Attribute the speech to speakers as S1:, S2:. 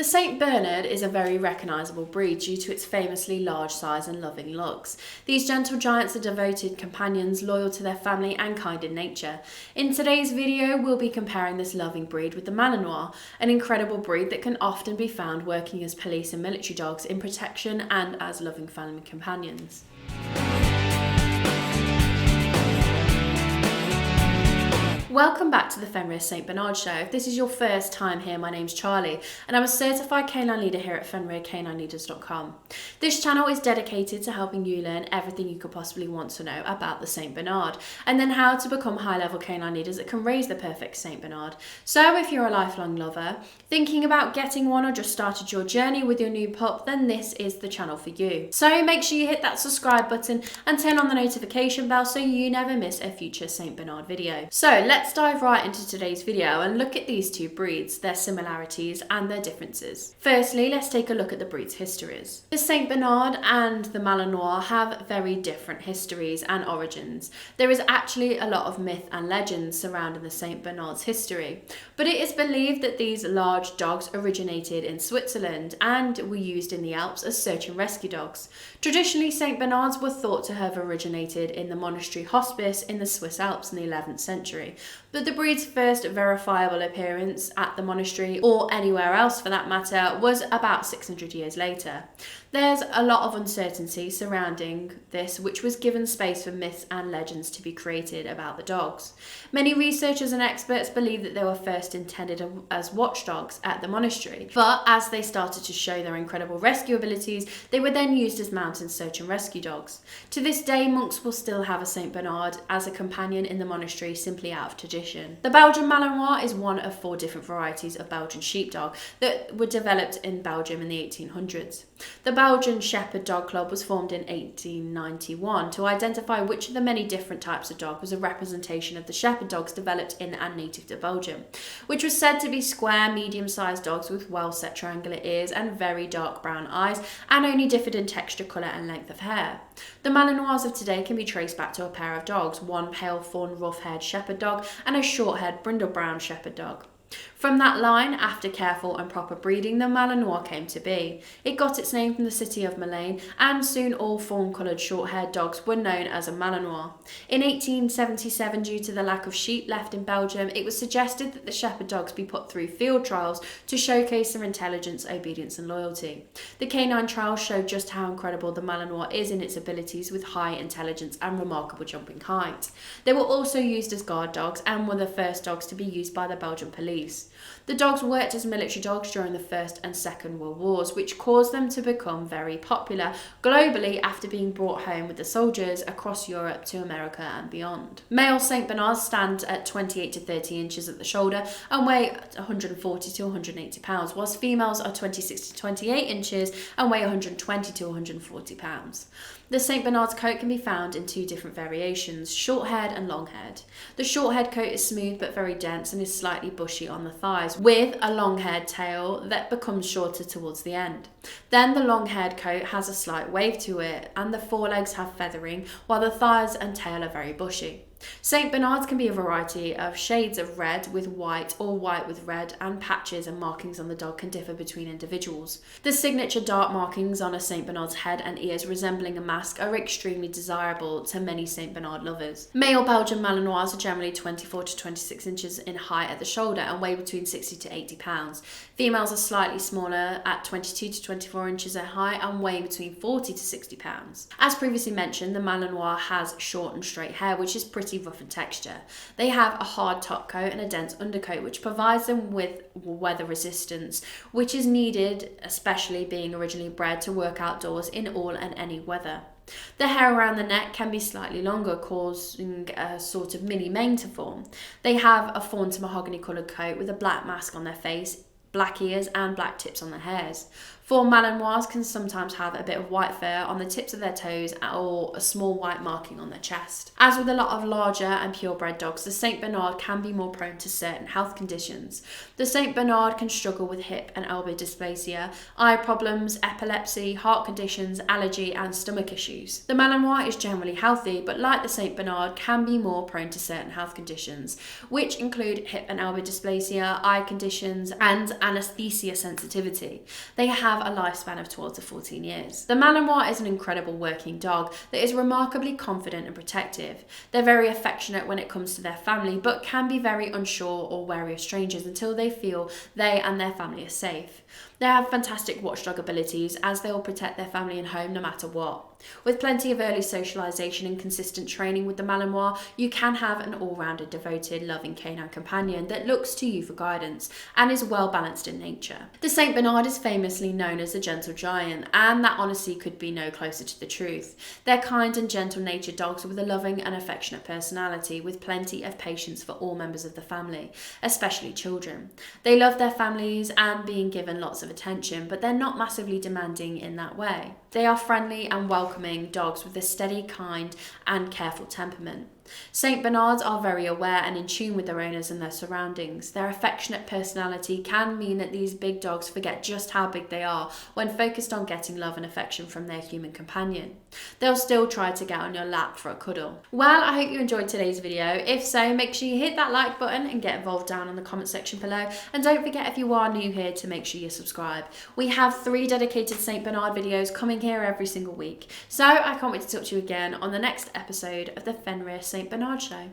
S1: The St. Bernard is a very recognisable breed due to its famously large size and loving looks. These gentle giants are devoted companions, loyal to their family and kind in nature. In today's video, we'll be comparing this loving breed with the Malinois, an incredible breed that can often be found working as police and military dogs in protection and as loving family companions. Welcome back to the Fenrir St. Bernard Show. If this is your first time here, my name's Charlie and I'm a certified canine leader here at FenrirCanineLeaders.com. This channel is dedicated to helping you learn everything you could possibly want to know about the St. Bernard and then how to become high-level canine leaders that can raise the perfect St. Bernard. So if you're a lifelong lover, thinking about getting one or just started your journey with your new pup, then this is the channel for you. So make sure you hit that subscribe button and turn on the notification bell so you never miss a future St. Bernard video. So let's dive right into today's video and look at these two breeds, their similarities and their differences. Firstly, let's take a look at the breed's histories. The St. Bernard and the Malinois have very different histories and origins. There is actually a lot of myth and legends surrounding the St. Bernard's history, but it is believed that these large dogs originated in Switzerland and were used in the Alps as search and rescue dogs. Traditionally, St. Bernards were thought to have originated in the monastery hospice in the Swiss Alps in the 11th century. But the breed's first verifiable appearance at the monastery, or anywhere else for that matter, was about 600 years later. There's a lot of uncertainty surrounding this, which was given space for myths and legends to be created about the dogs. Many researchers and experts believe that they were first intended as watchdogs at the monastery, but as they started to show their incredible rescue abilities, they were then used as mountain search and rescue dogs. To this day, monks will still have a St. Bernard as a companion in the monastery simply out of tradition. The Belgian Malinois is one of 4 different varieties of Belgian sheepdog that were developed in Belgium in the 1800s. The Belgian Shepherd Dog Club was formed in 1891 to identify which of the many different types of dog was a representation of the shepherd dogs developed in and native to Belgium, which was said to be square, medium-sized dogs with well-set triangular ears and very dark brown eyes, and only differed in texture, colour and length of hair. The Malinois of today can be traced back to a pair of dogs, one pale fawn rough-haired shepherd dog and a short-haired brindle brown shepherd dog. From that line, after careful and proper breeding, the Malinois came to be. It got its name from the city of Malines, and soon all fawn-coloured short-haired dogs were known as a Malinois. In 1877, due to the lack of sheep left in Belgium, it was suggested that the shepherd dogs be put through field trials to showcase their intelligence, obedience and loyalty. The canine trials showed just how incredible the Malinois is in its abilities with high intelligence and remarkable jumping height. They were also used as guard dogs and were the first dogs to be used by the Belgian police. The dogs worked as military dogs during the First and Second World Wars, which caused them to become very popular globally after being brought home with the soldiers across Europe to America and beyond. Male St. Bernards stand at 28 to 30 inches at the shoulder and weigh 140 to 180 pounds, whilst females are 26 to 28 inches and weigh 120 to 140 pounds. The St. Bernard's coat can be found in 2 different variations, short-haired and long-haired. The short-haired coat is smooth but very dense and is slightly bushy on the thighs, with a long-haired tail that becomes shorter towards the end. Then the long-haired coat has a slight wave to it, and the forelegs have feathering, while the thighs and tail are very bushy. St. Bernards can be a variety of shades of red with white or white with red, and patches and markings on the dog can differ between individuals. The signature dark markings on a St. Bernard's head and ears resembling a mask are extremely desirable to many St. Bernard lovers. Male Belgian Malinois are generally 24 to 26 inches in height at the shoulder and weigh between 60 to 80 pounds. Females are slightly smaller at 22 to 24 inches in height and weigh between 40 to 60 pounds. As previously mentioned, the Malinois has short and straight hair, which is pretty rough in texture. They have a hard top coat and a dense undercoat, which provides them with weather resistance, which is needed, especially being originally bred to work outdoors in all and any weather. The hair around the neck can be slightly longer, causing a sort of mini mane to form. They have a fawn to mahogany coloured coat with a black mask on their face, black ears and black tips on their hairs. For Malinois can sometimes have a bit of white fur on the tips of their toes or a small white marking on their chest. As with a lot of larger and purebred dogs, the Saint Bernard can be more prone to certain health conditions. The Saint Bernard can struggle with hip and elbow dysplasia, eye problems, epilepsy, heart conditions, allergy and stomach issues. The Malinois is generally healthy, but like the Saint Bernard, can be more prone to certain health conditions, which include hip and elbow dysplasia, eye conditions and anesthesia sensitivity. They have a lifespan of 12 to 14 years. The Malinois is an incredible working dog that is remarkably confident and protective. They're very affectionate when it comes to their family, but can be very unsure or wary of strangers until they feel they and their family are safe. They have fantastic watchdog abilities, as they will protect their family and home no matter what. With plenty of early socialisation and consistent training with the Malinois, you can have an all-rounded, devoted, loving canine companion that looks to you for guidance and is well balanced in nature. The Saint Bernard is famously known as the gentle giant, and that honesty could be no closer to the truth. They're kind and gentle-natured dogs with a loving and affectionate personality, with plenty of patience for all members of the family, especially children. They love their families and being given lots of attention, but they're not massively demanding in that way. They are friendly and welcoming dogs with a steady, kind and careful temperament. Saint Bernards are very aware and in tune with their owners and their surroundings. Their affectionate personality can mean that these big dogs forget just how big they are when focused on getting love and affection from their human companion. They'll still try to get on your lap for a cuddle. Well, I hope you enjoyed today's video. If so, make sure you hit that like button and get involved down in the comment section below. And don't forget, if you are new here, to make sure you subscribe. We have 3 dedicated Saint Bernard videos coming here every single week. So I can't wait to talk to you again on the next episode of the Fenrir Saint Bernard Show.